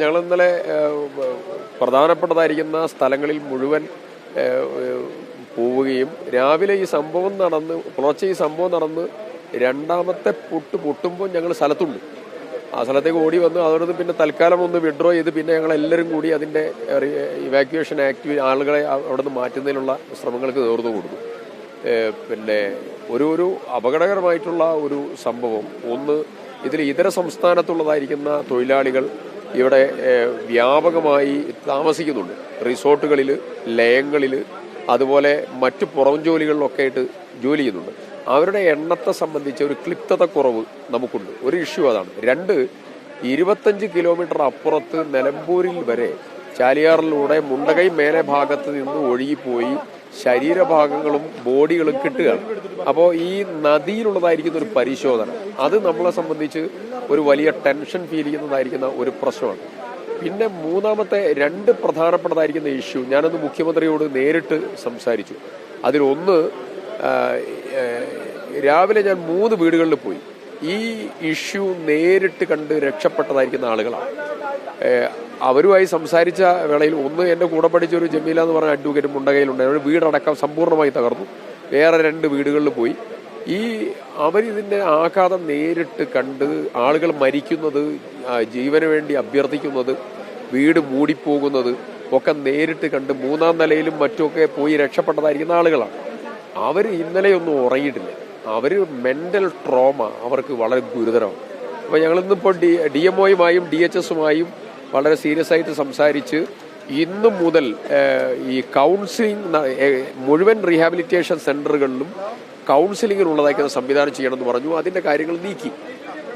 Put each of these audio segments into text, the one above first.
ഞങ്ങൾ ഇന്നലെ പ്രധാനപ്പെട്ടതായിരിക്കുന്ന സ്ഥലങ്ങളിൽ മുഴുവൻ പോവുകയും രാവിലെ ഈ സംഭവം നടന്ന് പുലർച്ചെ ഈ സംഭവം നടന്ന് രണ്ടാമത്തെ പൊട്ടുമ്പോൾ ഞങ്ങൾ സ്ഥലത്തുണ്ട്. ആ സ്ഥലത്തേക്ക് ഓടി വന്നു. അതോടൊപ്പം പിന്നെ തൽക്കാലം ഒന്ന് വിഡ്രോ ചെയ്ത് പിന്നെ ഞങ്ങൾ എല്ലാവരും കൂടി അതിൻ്റെ ഇവാക്യുവേഷൻ ആളുകളെ അവിടെ നിന്ന് മാറ്റുന്നതിനുള്ള ശ്രമങ്ങൾക്ക് നേതൃത്വം കൊടുത്തു. പിന്നെ ഒരു അപകടകരമായിട്ടുള്ള ഒരു സംഭവം, ഒന്ന് ഇതിൽ ഇതര സംസ്ഥാനത്തുള്ളതായിരിക്കുന്ന തൊഴിലാളികൾ ഇവിടെ വ്യാപകമായി താമസിക്കുന്നുണ്ട്. റിസോർട്ടുകളിൽ, ലയങ്ങളിൽ, അതുപോലെ മറ്റു പുറം ജോലികളിലൊക്കെ ആയിട്ട് ജോലി ചെയ്യുന്നുണ്ട്. അവരുടെ എണ്ണത്തെ സംബന്ധിച്ച ഒരു ക്ലിപ്തതക്കുറവ് നമുക്കുണ്ട്. ഒരു ഇഷ്യൂ അതാണ്. 25 കിലോമീറ്റർ അപ്പുറത്ത് നിലമ്പൂരിൽ വരെ ചാലിയാറിലൂടെ മുണ്ടകൈ മേലെ ഭാഗത്ത് നിന്ന് ഒഴുകിപ്പോയി ശരീരഭാഗങ്ങളും ബോഡികളും കിട്ടുകയാണ്. അപ്പോൾ ഈ നദിയിലുള്ളതായിരിക്കുന്ന ഒരു പരിശോധന, അത് നമ്മളെ സംബന്ധിച്ച് ഒരു വലിയ ടെൻഷൻ ഫീൽ ചെയ്യുന്നതായിരിക്കുന്ന ഒരു പ്രശ്നമാണ്. പിന്നെ മൂന്നാമത്തെ 2 പ്രധാനപ്പെട്ടതായിരിക്കുന്ന ഇഷ്യൂ, ഞാനന്ന് മുഖ്യമന്ത്രിയോട് നേരിട്ട് സംസാരിച്ചു. അതിലൊന്ന്, രാവിലെ ഞാൻ 3 വീടുകളിൽ പോയി. ഈ ഇഷ്യൂ നേരിട്ട് കണ്ട് രക്ഷപ്പെട്ടതായിരിക്കുന്ന ആളുകളാണ്. അവരുമായി സംസാരിച്ച വേളയിൽ ഒന്ന് എൻ്റെ കൂടെ പഠിച്ച ഒരു ജമീല എന്ന് പറഞ്ഞ അഡ്വക്കേറ്റ് മുണ്ടകയിലുണ്ട്. അവർ വീടടക്കം സമ്പൂർണ്ണമായി തകർന്നു. വേറെ 2 വീടുകളിൽ പോയി. അവരിതിൻ്റെ ആഘാതം നേരിട്ട് കണ്ട് ആളുകൾ മരിക്കുന്നത്, ജീവന് വേണ്ടി അഭ്യർത്ഥിക്കുന്നത്, വീട് മൂടിപ്പോകുന്നത് ഒക്കെ നേരിട്ട് കണ്ട് 3-ാം നിലയിലും മറ്റുമൊക്കെ പോയി രക്ഷപ്പെട്ടതായിരിക്കുന്ന ആളുകളാണ്. അവർ ഇന്നലെയൊന്നും ഉറങ്ങിയിട്ടില്ല. അവർ മെൻ്റൽ ട്രോമ അവർക്ക് വളരെ ഗുരുതരമാണ്. അപ്പോൾ ഞങ്ങളിന്നിപ്പോൾ DMOയുമായും DHSുമായും വളരെ സീരിയസ് ആയിട്ട് സംസാരിച്ച് ഇന്നു മുതൽ ഈ കൗൺസിലിംഗ് മുഴുവൻ റീഹാബിലിറ്റേഷൻ സെൻ്ററുകളിലും കൗൺസിലിങ്ങിനുള്ളതായിരിക്കുന്ന സംവിധാനം ചെയ്യണമെന്ന് പറഞ്ഞു. അതിൻ്റെ കാര്യങ്ങൾ നീക്കി.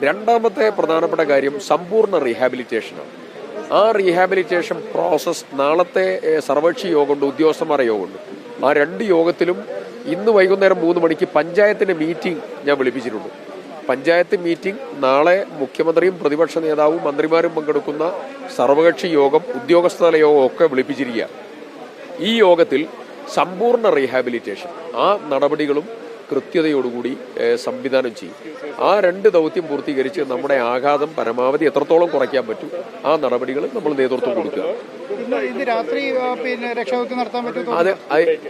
രണ്ടാമത്തെ പ്രധാനപ്പെട്ട കാര്യം സമ്പൂർണ്ണ റീഹാബിലിറ്റേഷനാണ്. ആ റീഹാബിലിറ്റേഷൻ പ്രോസസ്സ് നാളത്തെ സർവകക്ഷി യോഗമുണ്ട്, ഉദ്യോഗസ്ഥന്മാരുടെ യോഗമുണ്ട്. ആ 2 യോഗത്തിലും ഇന്ന് വൈകുന്നേരം 3 മണിക്ക് പഞ്ചായത്തിൻ്റെ മീറ്റിംഗ് ഞാൻ വിളിപ്പിച്ചിട്ടുണ്ട്. പഞ്ചായത്ത് മീറ്റിംഗ് നാളെ മുഖ്യമന്ത്രിയും പ്രതിപക്ഷ നേതാവും മന്ത്രിമാരും പങ്കെടുക്കുന്ന സർവകക്ഷി യോഗം, ഉദ്യോഗസ്ഥതല യോഗം ഒക്കെ വിളിപ്പിച്ചിരിക്കുക. ഈ യോഗത്തിൽ സമ്പൂർണ്ണ റീഹാബിലിറ്റേഷൻ ആ നടപടികളും കൃത്യതയോടുകൂടി സംവിധാനം ചെയ്യും. ആ 2 ദൗത്യം പൂർത്തീകരിച്ച് നമ്മുടെ ആഘാതം പരമാവധി എത്രത്തോളം കുറയ്ക്കാൻ പറ്റും ആ നടപടികൾ നമ്മൾ നേതൃത്വം കൊടുക്കുക. അത്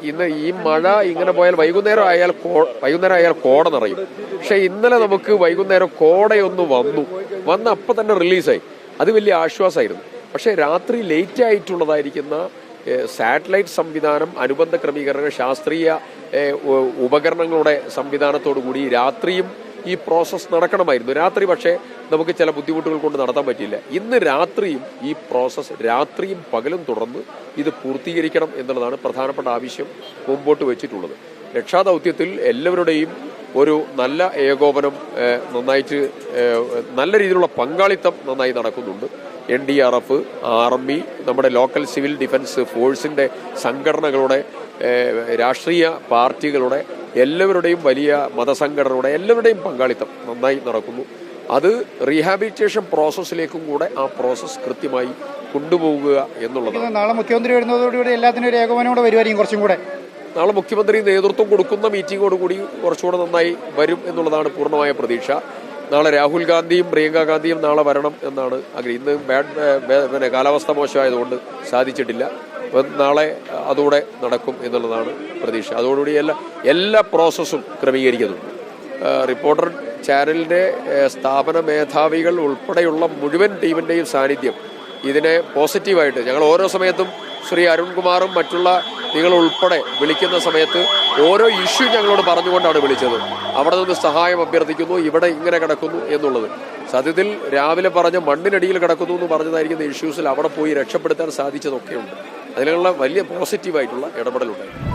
ഇന്ന് ഈ മഴ ഇങ്ങനെ പോയാൽ വൈകുന്നേരം ആയാൽ കോട നിറയും. പക്ഷെ ഇന്നലെ നമുക്ക് വൈകുന്നേരം കോടയൊന്ന് വന്ന് അപ്പം തന്നെ റിലീസായി. അത് വലിയ ആശ്വാസമായിരുന്നു. പക്ഷെ രാത്രി ലേറ്റ് ആയിട്ടുള്ളതായിരിക്കുന്ന സാറ്റലൈറ്റ് സംവിധാനം, അനുബന്ധ ക്രമീകരണങ്ങൾ, ശാസ്ത്രീയ ഉപകരണങ്ങളുടെ സംവിധാനത്തോടുകൂടി രാത്രിയും ഈ പ്രോസസ്സ് നടക്കണമായിരുന്നു. രാത്രി പക്ഷേ നമുക്ക് ചില ബുദ്ധിമുട്ടുകൾ കൊണ്ട് നടത്താൻ പറ്റിയില്ല. ഇന്ന് രാത്രിയും ഈ പ്രോസസ്സ് രാത്രിയും പകലും തുടർന്ന് ഇത് പൂർത്തീകരിക്കണം എന്നുള്ളതാണ് പ്രധാനപ്പെട്ട ആവശ്യം മുമ്പോട്ട് വെച്ചിട്ടുള്ളത്. രക്ഷാദൗത്യത്തിൽ എല്ലാവരുടെയും ഒരു നല്ല ഏകോപനം, നന്നായിട്ട് നല്ല രീതിയിലുള്ള പങ്കാളിത്തം നന്നായി നടക്കുന്നുണ്ട്. NDRF, ആർമി, നമ്മുടെ ലോക്കൽ സിവിൽ ഡിഫൻസ് ഫോഴ്സിൻ്റെ സംഘടനകളുടെ, രാഷ്ട്രീയ പാർട്ടികളുടെ, എല്ലാവരുടെയും വലിയ മതസംഘടനകളുടെ എല്ലാവരുടെയും പങ്കാളിത്തം നന്നായി നടക്കുന്നു. അത് റീഹാബിലിറ്റേഷൻ പ്രോസസ്സിലേക്കും കൂടെ ആ പ്രോസസ്സ് കൃത്യമായി കൊണ്ടുപോവുക എന്നുള്ളതാണ്. നാളെ മുഖ്യമന്ത്രി വരുന്നതോടുകൂടി എല്ലാത്തിനും ഒരു ഏകോപനോടെ വരുമായിരിക്കും. കുറച്ചും കൂടെ നാളെ മുഖ്യമന്ത്രി നേതൃത്വം കൊടുക്കുന്ന മീറ്റിങ്ങോടുകൂടി കുറച്ചുകൂടെ നന്നായി വരും എന്നുള്ളതാണ് പൂർണ്ണമായ പ്രതീക്ഷ. നാളെ രാഹുൽ ഗാന്ധിയും പ്രിയങ്ക ഗാന്ധിയും നാളെ വരണം എന്നാണ് ആഗ്രഹം. ഇന്ന് കാലാവസ്ഥ മോശമായതുകൊണ്ട് സാധിച്ചിട്ടില്ല. നാളെ അതോടെ നടക്കും എന്നുള്ളതാണ് പ്രതീക്ഷ. അതോടുകൂടി എല്ലാ പ്രോസസ്സും ക്രമീകരിക്കുന്നുണ്ട്. റിപ്പോർട്ടർ ചാനലിൻ്റെ സ്ഥാപന മേധാവികൾ ഉൾപ്പെടെയുള്ള മുഴുവൻ ടീമിൻ്റെയും സാന്നിധ്യം ഇതിനെ പോസിറ്റീവായിട്ട് ഞങ്ങൾ ഓരോ സമയത്തും ശ്രീ അരുൺകുമാറും മറ്റുള്ള നിങ്ങൾ ഉൾപ്പെടെ വിളിക്കുന്ന സമയത്ത് ഓരോ ഇഷ്യൂ ഞങ്ങളോട് പറഞ്ഞുകൊണ്ടാണ് വിളിച്ചത്. അവിടെ നിന്ന് സഹായം അഭ്യർത്ഥിക്കുന്നു, ഇവിടെ ഇങ്ങനെ കിടക്കുന്നു എന്നുള്ളത്. സത്യത്തിൽ രാവിലെ പറഞ്ഞ മണ്ണിനടിയിൽ കിടക്കുന്നു എന്ന് പറഞ്ഞതായിരിക്കുന്ന ഇഷ്യൂസിൽ അവിടെ പോയി രക്ഷപ്പെടുത്താൻ സാധിച്ചതൊക്കെയുണ്ട്. അതിനുള്ള വലിയ പോസിറ്റീവായിട്ടുള്ള ഇടപെടലുണ്ടായിരുന്നു.